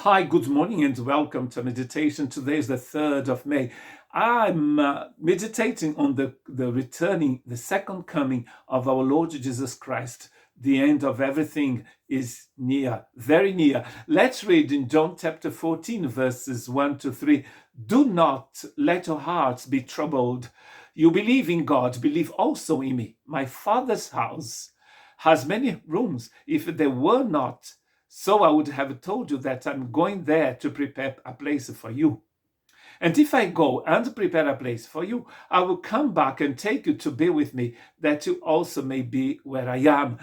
Hi, good morning and welcome to meditation. Today is the 3rd of May. I'm meditating on the second coming of our Lord Jesus Christ. The end of everything is near, very near. Let's read in John chapter 14, verses 1 to 3. Do not let your hearts be troubled. You believe in God, believe also in me. My Father's house has many rooms. If there were not, so I would have told you that I'm going there to prepare a place for you. And if I go and prepare a place for you, I will come back and take you to be with me, that you also may be where I am.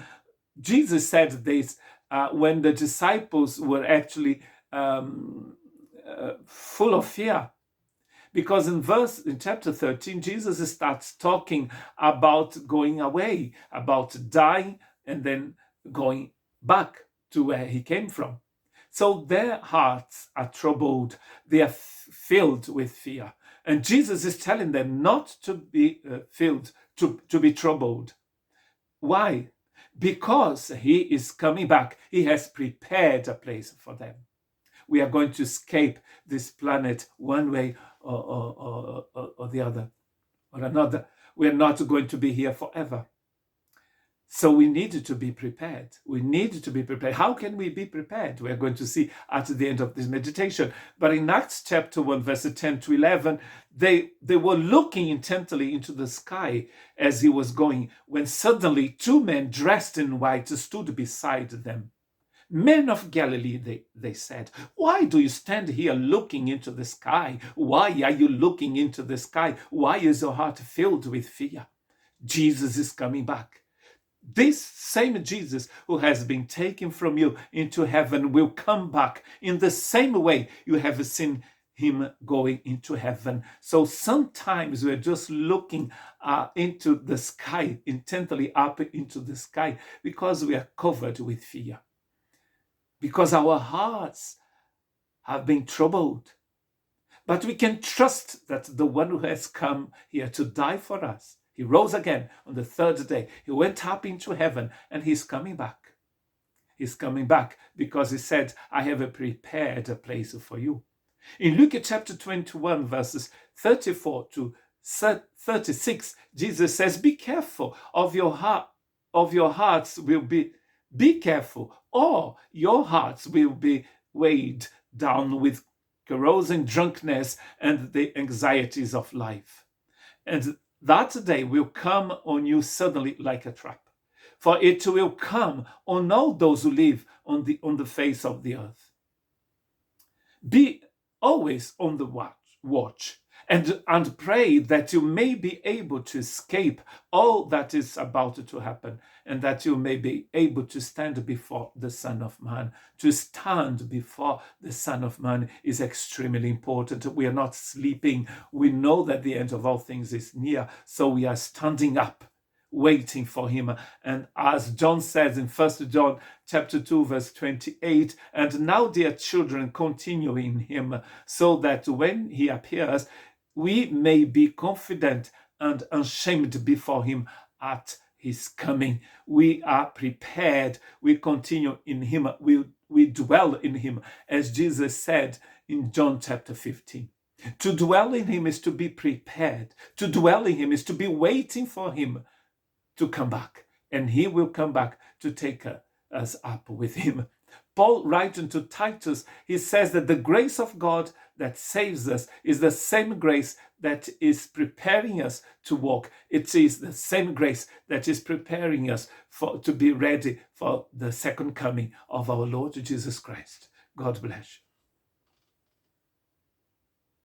Jesus said this when the disciples were actually full of fear. Because in chapter 13, Jesus starts talking about going away, about dying, and then going back to where he came from. So their hearts are troubled. They are filled with fear. And Jesus is telling them not to be filled, to be troubled. Why? Because he is coming back. He has prepared a place for them. We are going to escape this planet one way or the other, or another. We are not going to be here forever. So we need to be prepared. We need to be prepared. How can we be prepared? We are going to see at the end of this meditation. But in Acts chapter 1, verse 10 to 11, they were looking intently into the sky as he was going, when suddenly two men dressed in white stood beside them. Men of Galilee, they said, why do you stand here looking into the sky? Why are you looking into the sky? Why is your heart filled with fear? Jesus is coming back. This same Jesus who has been taken from you into heaven will come back in the same way you have seen him going into heaven. So sometimes we're just looking into the sky, intently up into the sky, because we are covered with fear. Because our hearts have been troubled. But we can trust that the one who has come here to die for us, he rose again on the third day. He went up into heaven and he's coming back. He's coming back because he said, I have prepared a place for you. In Luke chapter 21, verses 34 to 36, Jesus says, be careful of your hearts will be careful, or your hearts will be weighed down with carousing, drunkenness, and the anxieties of life. And that day will come on you suddenly like a trap, for it will come on all those who live on the face of the earth. Be always on the watch. And pray that you may be able to escape all that is about to happen, and that you may be able to stand before the Son of Man. To stand before the Son of Man is extremely important. We are not sleeping. We know that the end of all things is near, so we are standing up, waiting for him. And as John says in 1 John chapter 2, verse 28, and now, dear children, continue in him, so that when he appears, we may be confident and unashamed before him at his coming. We are prepared. We continue in him. We dwell in him, as Jesus said in John chapter 15. To dwell in him is to be prepared. To dwell in him is to be waiting for him to come back, and he will come back to take us up with him. Paul, writing to Titus, he says that the grace of God that saves us is the same grace that is preparing us to walk. It is the same grace that is preparing us to be ready for the second coming of our Lord Jesus Christ. God bless you.